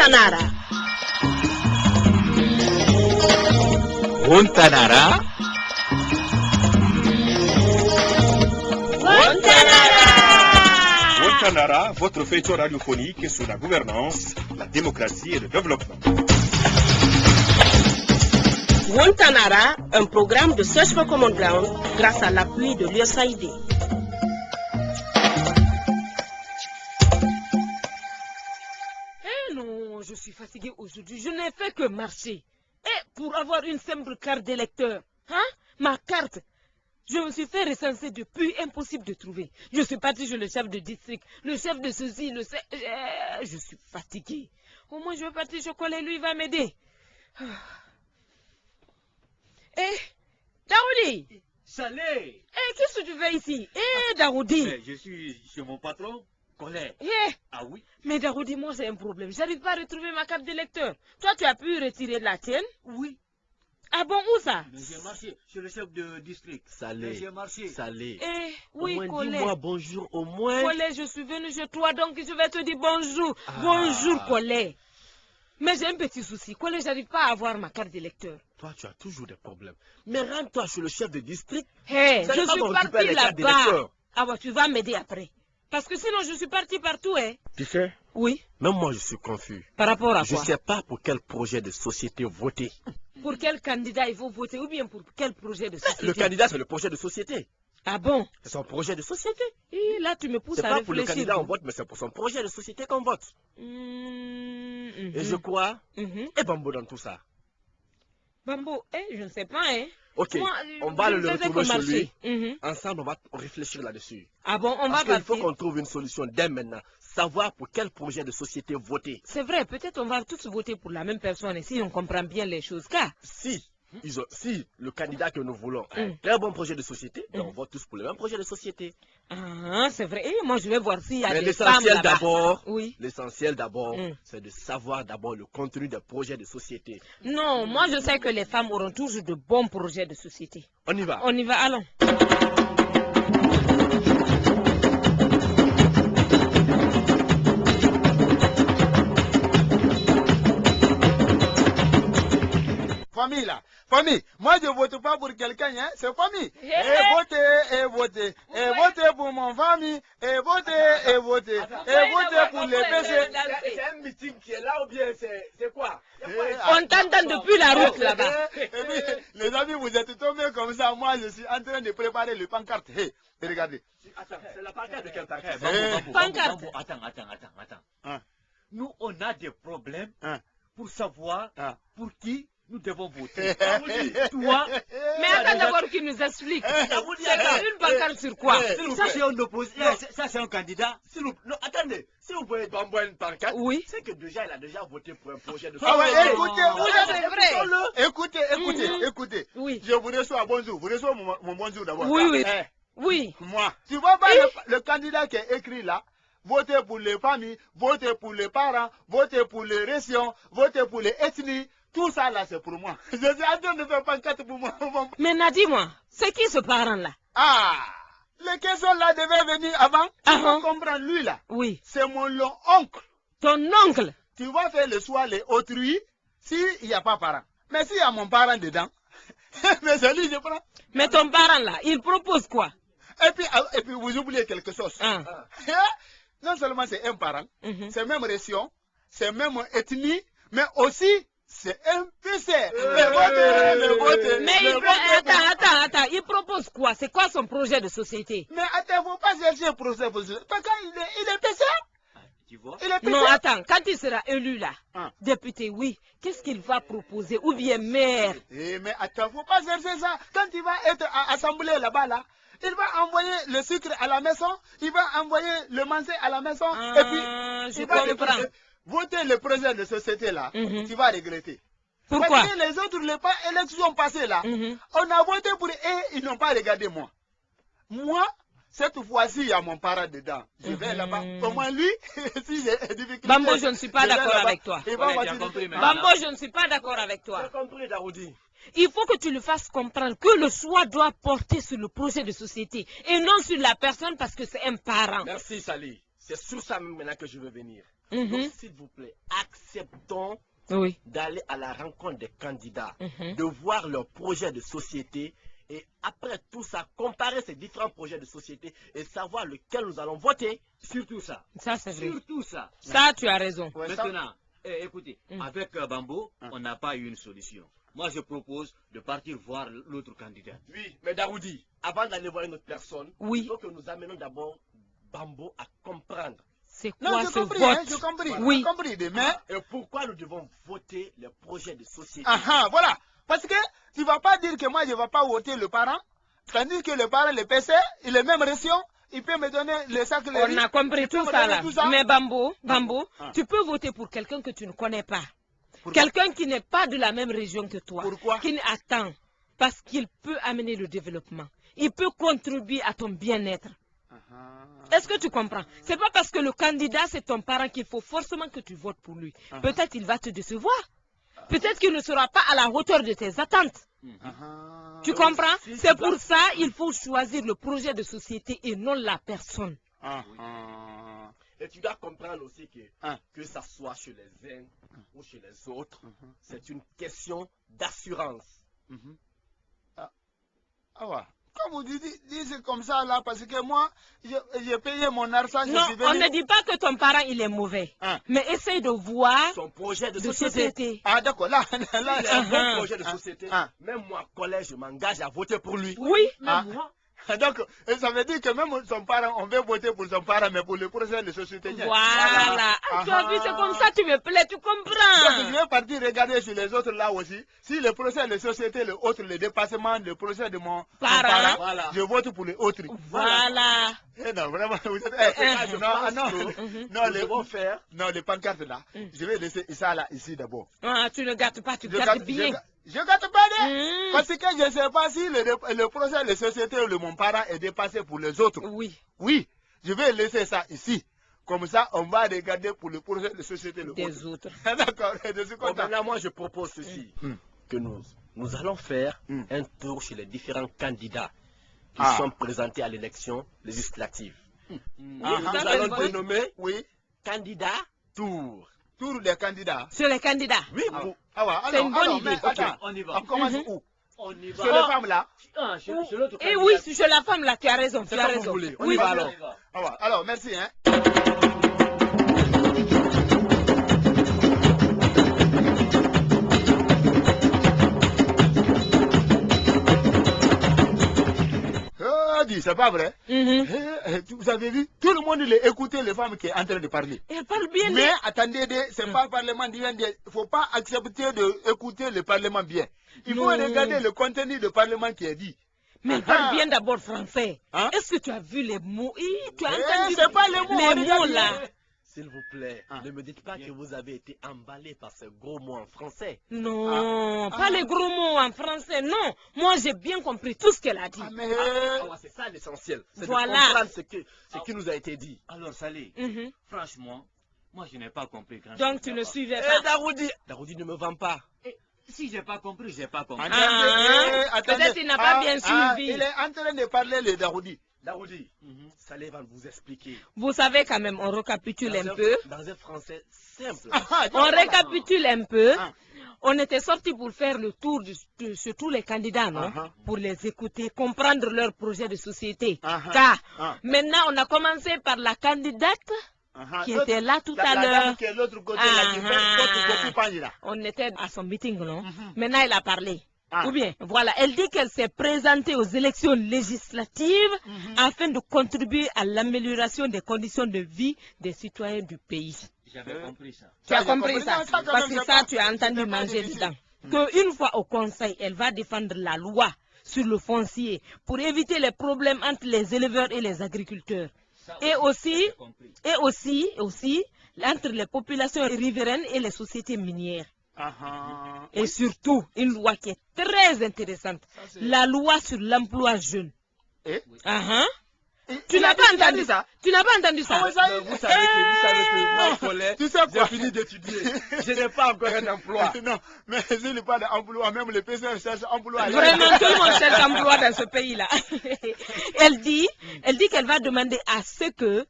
Montanara. Montanara. Montanara, votre feuilleton radiophonique sur la gouvernance, la démocratie et le développement. Montanara, un programme de Search for Common Ground grâce à l'appui de l'USAID. Eh non, je suis fatiguée aujourd'hui. Je n'ai fait que marcher. Et pour avoir une simple carte d'électeur, hein, ma carte, je me suis fait recenser depuis, impossible de trouver. Je suis partie chez le chef de district, le chef de ceci, je suis fatiguée. Au moins, je vais partir chez Collet, lui, il va m'aider. Eh, Daoudi! Salé! Eh, qu'est-ce que tu fais ici? Eh, Daoudi! Mais je suis chez mon patron, Collet. Eh! Ah oui? Mais Daoudi, moi, j'ai un problème. J'arrive pas à retrouver ma carte d'électeur. Toi, tu as pu retirer la tienne? Oui. Ah bon, où ça? J'ai marché chez le chef de district. Salé. J'ai marché. Salé. Eh, oui, Au moins, Collet. dis-moi bonjour, au moins. Collet, je suis venu chez toi, donc je vais te dire bonjour. Ah. Bonjour, Collet. Mais j'ai un petit souci. Collet, j'arrive pas à avoir ma carte d'électeur. Toi, tu as toujours des problèmes. Mais rends-toi chez le chef de district. Hé, Vous allez je pas suis me récupérer partie les cartes là-bas. d'électeur. Ah bah, tu vas m'aider après. Parce que sinon, je suis partie partout, hein. Tu sais, Oui. même moi, je suis confus. Par rapport à Je quoi? ne sais pas pour quel projet de société voter. Pour quel candidat il faut voter ou bien pour quel projet de société? Le candidat, c'est le projet de société. Ah bon? C'est son projet de société. Et là, tu me pousses C'est à pas pour le réfléchir. candidat on vote, mais c'est pour son projet de société qu'on vote. Et je crois, et Bambo dans tout ça. Bambo, je ne sais pas, hein. Ok, Moi, on va je le ne faisais retrouver que chez lui. marcher. Ensemble, on va réfléchir là-dessus. Ah bon, on Parce va qu'il faut partir. qu'on trouve une solution dès maintenant. Savoir pour quel projet de société voter. C'est vrai, peut-être on va tous voter pour la même personne et si on comprend bien les choses. Car, Si le candidat que nous voulons a un très bon projet de société, ben on vote tous pour le même projet de société. ah, c'est vrai. Et moi, je vais voir s'il y a Mais des femmes l'essentiel là-bas. d'abord, Oui. c'est de savoir d'abord le contenu des projets de société. Non, moi, je sais que les femmes auront toujours de bons projets de société. On y va. On y va, allons. Famille là, famille, moi je vote pas pour quelqu'un, hein, c'est famille. Et votez pour mon famille, et votez pour les PC. C'est un meeting qui est là ou bien c'est quoi? On t'entend depuis la route là-bas. Et puis, les amis, vous êtes tombés comme ça, moi je suis en train de préparer le pancarte. Hey, regardez. Attends, c'est la pancarte de quel Eh, pancarte? Pancarte. Bambo, attends. Hein. Nous, on a des problèmes Hein. pour savoir Hein. pour qui nous devons voter. Toi, Mais attends d'abord qu'il nous explique. C'est une pancarte sur quoi? Ça, c'est un opposé. Ça, c'est un candidat. Non, attendez, si vous voyez Bambo une pancarte, Oui. c'est que déjà il a déjà voté pour un projet de ah ouais, société. écoutez, Oui, c'est vrai. écoutez. Oui. Je vous reçois, bonjour. Vous recevez mon bonjour d'abord. Oui, oui. Eh, Oui. moi, tu vois pas le candidat qui est écrit là? Votez pour les familles, votez pour les parents, votez pour les régions, votez pour les ethnies. Tout ça là, c'est pour moi. Je suis en train de faire pancarte pour moi. Maintenant, dis-moi, c'est qui ce parent-là? Ah, les questions là devaient venir avant. Tu Ah, vas hein. comprendre, lui là. Oui. C'est mon long oncle. Ton oncle? Tu vas faire le choix les autrui s'il n'y a pas parent. Mais s'il y a mon parent dedans, mais c'est lui je prends. Mais ton parent-là, il propose quoi? Et puis vous oubliez quelque chose. Ah. Non seulement c'est un parent, Mhm. c'est même région, c'est même ethnie, mais aussi c'est un PC. Mais attends, il propose quoi? C'est quoi son projet de société? Mais attends, faut pas chercher un procès. Parce qu'il est PC. Tu vois? Il est PC. Non, attends, quand il sera élu là, Ah. député, oui, qu'est-ce qu'il va proposer? Ou bien maire? Mais attends, faut pas chercher ça. Quand il va être à l'Assemblée là-bas, là, il va envoyer le sucre à la maison, il va envoyer le manger à la maison, et puis Je il va comprends. voter le projet de société là, Mhm. tu vas regretter. Pourquoi? Parce que les autres, les élections passées là, Mhm. on a voté pour eux et ils n'ont pas regardé moi. Moi, cette fois-ci, il y a mon parent dedans. Je vais là-bas. Au moins lui, si j'ai des difficultés. Bambo, je ne suis pas vais d'accord là-bas. avec toi. Il va Ouais, voter. tu as compris, mais- Bambo, je ne suis pas d'accord avec toi. J'ai compris, Daoudi. Il faut que tu lui fasses comprendre que le choix doit porter sur le projet de société et non sur la personne parce que c'est un parent. Merci, Sali. C'est sur ça même maintenant que je veux venir. Mhm. Donc, s'il vous plaît, acceptons Oui. d'aller à la rencontre des candidats, Mhm. de voir leurs projets de société et après tout ça, comparer ces différents projets de société et savoir lequel nous allons voter. Surtout ça. Ça, c'est vrai. Surtout ça. Ça, tu as raison. Ouais, ça- Maintenant, écoutez, avec Bambo, on n'a pas eu une solution. Moi, je propose de partir voir l'autre candidat. Oui, mais Daoudi, avant d'aller voir une autre personne, Oui. il faut que nous amenions d'abord Bambo à comprendre. C'est Non, quoi j'ai ce compris, vote? hein, j'ai compris. Oui. J'ai compris, mais... Et pourquoi nous devons voter les projets de société. Voilà. Parce que tu ne vas pas dire que moi, je ne vais pas voter le parent, tandis que le parent, le PC, il est même récient, il peut me donner le sac de riz. On a compris il peut tout me ça donner là. tout ça. Mais Bambo, Ah. tu peux voter pour quelqu'un que tu ne connais pas. Pourquoi? Quelqu'un qui n'est pas de la même région que toi. Pourquoi? Qui attend. Parce qu'il peut amener le développement. Il peut contribuer à ton bien-être. Est-ce que tu comprends? C'est pas parce que le candidat c'est ton parent qu'il faut forcément que tu votes pour lui. Peut-être il va te décevoir. Peut-être qu'il ne sera pas à la hauteur de tes attentes. Tu comprends? C'est pour ça il faut choisir le projet de société et non la personne. Et tu dois comprendre aussi Ah. que ça soit chez les uns ou chez les autres, c'est une question d'assurance. Ah ouais. Quand vous dites comme ça là, parce que moi, j'ai payé mon argent, je Non, suis on venu... ne dit pas que ton parent il est mauvais. Ah. Mais essaye de voir Son projet de de société. société. Ah d'accord, là, Il a un bon projet de Ah. société. Ah. Même moi, collège, je m'engage à voter pour lui. Oui. Ah. Donc, ça veut dire que même son parent, on veut voter pour son parent, mais pour le projet de société. Voilà. Ah, tu as vu, c'est comme ça, tu me plais, tu Donc, je comprends. vais partir regarder sur les autres là aussi. Si le projet de société, le autre, le dépassement, le projet de mon parent, Voilà. je vote pour les autres. Voilà. Eh non, vraiment, vous êtes... Je non, pense non, que non, nous devons faire. non, les pancartes là, je vais laisser ça là, ici d'abord. Ah, tu ne gâtes pas, tu Je gardes gâte- bien. je gâte pas, Mm. parce que je ne sais pas si le projet de société ou de mon parent est dépassé pour les autres. Oui. Oui, je vais laisser ça ici. Comme ça, on va regarder pour le projet de société le Des autres. D'accord, je suis Bon, content. maintenant, moi, je propose ceci. Que nous allons faire Mm. un tour chez les différents candidats qui Ah. sont présentés à l'élection législative. Ah, Nous ah, allons oui. dénommer Oui, candidat tour. tour des candidats. Sur les candidats. Oui, Ah, vous. ah ouais, C'est une bonne alors, idée. mais Ok, attends, on y va. on commence Mhm. où? On y Sur va. les femmes là. Ah, chez l'autre Eh candidat. oui, sur la femme là, tu as raison. C'est Tu as comme vous raison. voulez. On Oui, y va voilà. alors. On y va. Ah ouais, alors, merci. Hein. Dit, c'est pas vrai. Mhm. Vous avez vu, tout le monde écoutait les femmes qui est en train de parler. Elle parle bien. Mais attendez, c'est pas le Parlement d'hier. Il ne faut pas accepter d'écouter le Parlement bien. Il faut Non. regarder le contenu du Parlement qui est dit. Mais elle parle bien d'abord français. Hein? Est-ce que tu as vu les mots? Tu as Eh, entendu c'est pas les mots, on les regarde mots bien. là. S'il vous plaît, Ah. ne me dites pas que vous avez été emballé par ce gros mot en français. Non, Ah. pas les gros mots en français, non. Moi, j'ai bien compris tout ce qu'elle a dit. Ah, mais... Ah ouais, c'est ça l'essentiel. C'est Voilà. de comprendre ce qui nous a été dit. Alors, Salé, Mhm. franchement, moi, je n'ai pas compris grand Donc, tu ne suivais Eh, pas. Daroudi ne me vend pas. Si j'ai pas compris, j'ai pas compris. Peut-être il n'a pas bien suivi. Il est en train de parler le Daroudi. Daroudi, Salé va vous expliquer. Vous savez quand même, on récapitule un peu. Dans un français simple. On récapitule un peu. Ah. On était sorti pour faire le tour sur tous les candidats, non? Ah. Pour les écouter, comprendre leur projet de société. Ah. Car Ah. maintenant, on a commencé par la candidate qui était là tout à La l'heure. dame qui est de l'autre côté, là, qui fait côté pagne, là. On était à son meeting, non? Maintenant, elle a parlé. Ah. Ou bien, voilà, elle dit qu'elle s'est présentée aux élections législatives afin de contribuer à l'amélioration des conditions de vie des citoyens du pays. J'avais compris ça. Tu as j'ai compris compris. ça? Non, ça, quand Parce même, que c'est ça, pas- tu as entendu c'est pas manger difficile. dedans. Qu'une fois au conseil, elle va défendre la loi sur le foncier pour éviter les problèmes entre les éleveurs et les agriculteurs. Ça Et aussi, j'ai compris. et aussi, entre les populations riveraines et les sociétés minières. Et surtout, une loi qui est très intéressante, c'est- la loi sur l'emploi jeune. Eh? Tu n'as pas entendu ça? Tu n'as pas entendu ça? Ah, ça, Vous savez que moi, collègue, tu sais quoi? j'ai fini d'étudier. Je n'ai pas encore un emploi. Non, mais s'il n'y a pas d'emploi, même les PCR cherchent emploi. Vraiment, tout le monde cherche emploi dans ce pays-là. Elle dit qu'elle va demander à ce que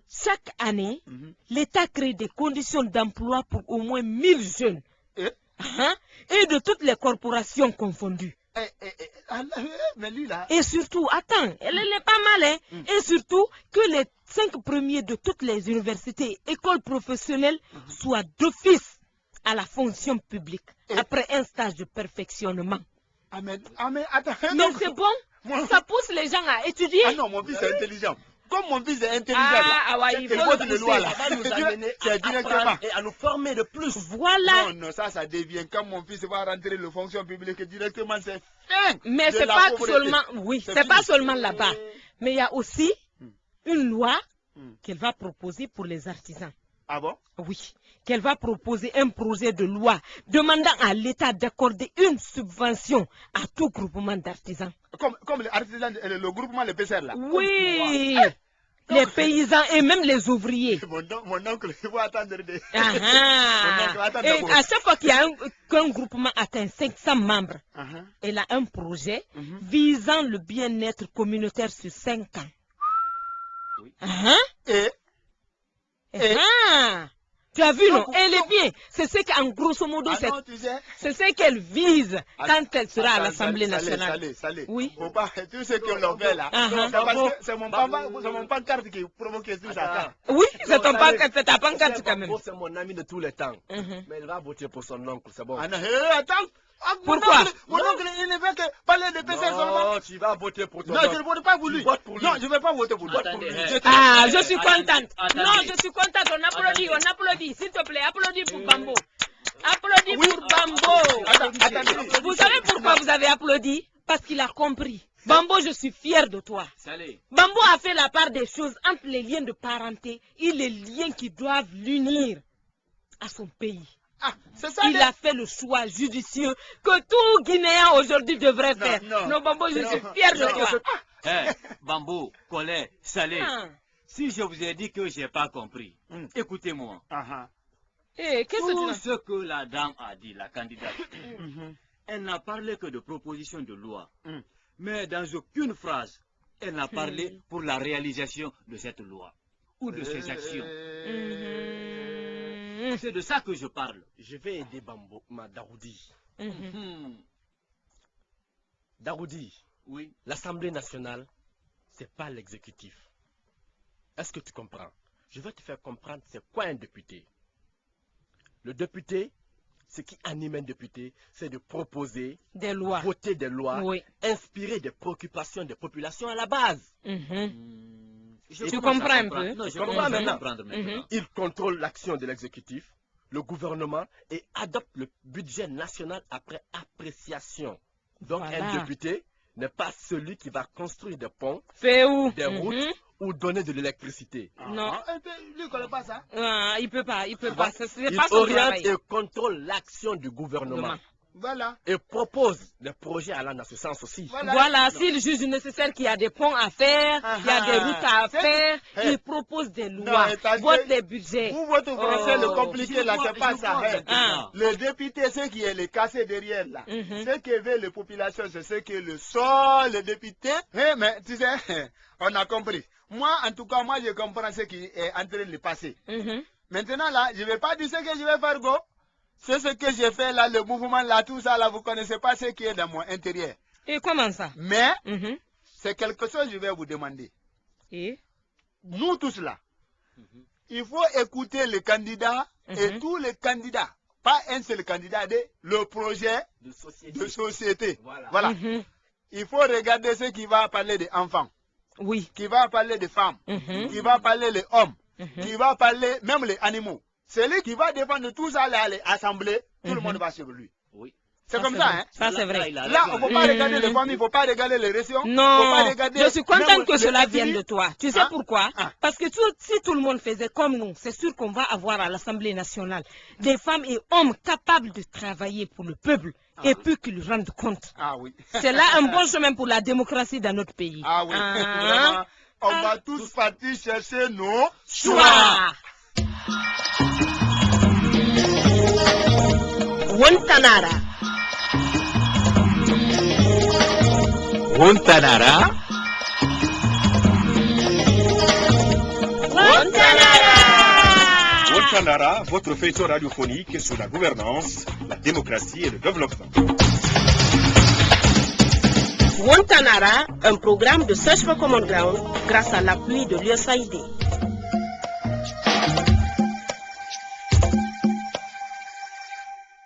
chaque année, l'État crée des conditions d'emploi pour au moins 1000 jeunes. Et de toutes les corporations confondues. Mais lui là. Et surtout, attends, elle est pas mal, hein. Et surtout, que les 5 premiers de toutes les universités et écoles professionnelles soient d'office à la fonction publique, après un stage de perfectionnement. Mais attends. Mais c'est bon, ça pousse les gens à étudier. Ah non, mon fils est intelligent. Comme mon fils est intelligent, il c'est faut votre loi là. Ça va nous amener à apprendre et à nous former de plus. Voilà. Non, ça devient quand mon fils va rentrer dans la fonction publique directement, c'est fin. Mais c'est pas seulement, c'est pas seulement là-bas. Mais il y a aussi une loi qu'elle va proposer pour les artisans. Ah bon? Oui, qu'elle va proposer un projet de loi demandant à l'État d'accorder une subvention à tout groupement d'artisans. Comme les artisans, le groupement, les PCR là. Oui, les paysans et même les ouvriers. Mon oncle, il va attendre des... Et à chaque fois qu'il y a qu'un groupement atteint 500 membres, elle a un projet visant le bien-être communautaire sur 5 ans. Tu as vu, non? Elle est bien. C'est ce qu'en grosso modo, c'est ce qu'elle vise quand elle sera à l'Assemblée nationale. Oui. Faut pas, tout ce qu'on leur fait là. C'est mon pancarte qui provoque tout ça. Oui, c'est ton pancarte, c'est ta pancarte quand même. C'est mon ami de tous les temps. Mais il va voter pour son oncle, c'est bon. Attends. Pourquoi? Mon oncle, il ne veut que parler de PC seulement. Non, tu vas voter pour ton oncle. Non, je ne vote pas pour lui. Non, je ne vais pas voter pour lui. Je suis contente. Non, je suis contente. On applaudit. S'il te plaît, applaudis pour Bambo. Applaudis pour Bambo. Attendez. Vous savez pourquoi vous avez applaudi? Parce qu'il a compris. Bambo, je suis fier de toi. Salé. Bambo a fait la part des choses entre les liens de parenté et les liens qui doivent l'unir à son pays. Il a fait le choix judicieux que tout Guinéen aujourd'hui devrait faire. Non, Bambo, je suis fier de toi. Bambo, Collet, Salé, si je vous ai dit que je n'ai pas compris, écoutez-moi. Tout ce que la dame a dit, la candidate, elle n'a parlé que de propositions de loi. Mais dans aucune phrase, elle n'a parlé pour la réalisation de cette loi ou de ses actions. C'est de ça que je parle. Je vais aider Bambo, Daroudi. Daroudi, oui. L'Assemblée nationale, c'est pas l'exécutif. Est-ce que tu comprends? Je vais te faire comprendre c'est quoi un député. Le député, ce qui anime un député, c'est de proposer, des lois, voter des lois, inspirer des préoccupations des populations à la base. Tu comprends un peu? Non, je comprends maintenant. Il contrôle l'action de l'exécutif, le gouvernement, et adopte le budget national après appréciation. Donc un député n'est pas celui qui va construire des ponts, des routes ou donner de l'électricité. Non. Lui, il ne connaît pas ça. Il peut pas. Il son oriente travail. et contrôle l'action du gouvernement. Voilà. Et propose des projets allant dans ce sens aussi. Voilà, s'il juge nécessaire qu'il y a des ponts à faire, il y a des routes à faire, il propose des lois, vote des budgets. Vous, votre français, le compliqué là, c'est pas ça. Le député, ce qui est le cassé derrière là, ce que veut les populations, c'est ce que le sol, le député. Mais tu sais, on a compris. Moi, en tout cas, je comprends ce qui est en train de passer. Maintenant là, je ne vais pas dire ce que je vais faire, go. C'est ce que j'ai fait là, le mouvement là, tout ça là, vous ne connaissez pas ce qui est dans mon intérieur. Et comment ça? Mais, c'est quelque chose que je vais vous demander. Et nous tous là, il faut écouter les candidats et tous les candidats. Pas un seul candidat, le projet de société. Voilà. Il faut regarder ce qui va parler des enfants. Oui. Qui va parler des femmes. Qui va parler des hommes. Qui va parler même les animaux. Celui qui va défendre tout ça à l'Assemblée, tout le monde va suivre lui. Oui. C'est comme ça, hein? Ça, c'est vrai. Là, on ne faut pas regarder les familles, il ne faut pas regarder les régions. Non, je suis contente que cela vienne de toi. Tu sais pourquoi? Parce que si tout le monde faisait comme nous, c'est sûr qu'on va avoir à l'Assemblée nationale des femmes et hommes capables de travailler pour le peuple et puis qu'ils rendent compte. Ah oui. C'est là un bon chemin pour la démocratie dans notre pays. Ah oui, vraiment. On va tous partir chercher nos choix. Wontanara. Wontanara. Wontanara, votre feuilleton radiophonique sur la gouvernance, la démocratie et le développement. Wontanara, un programme de Search for Common Ground grâce à l'appui de l'USAID.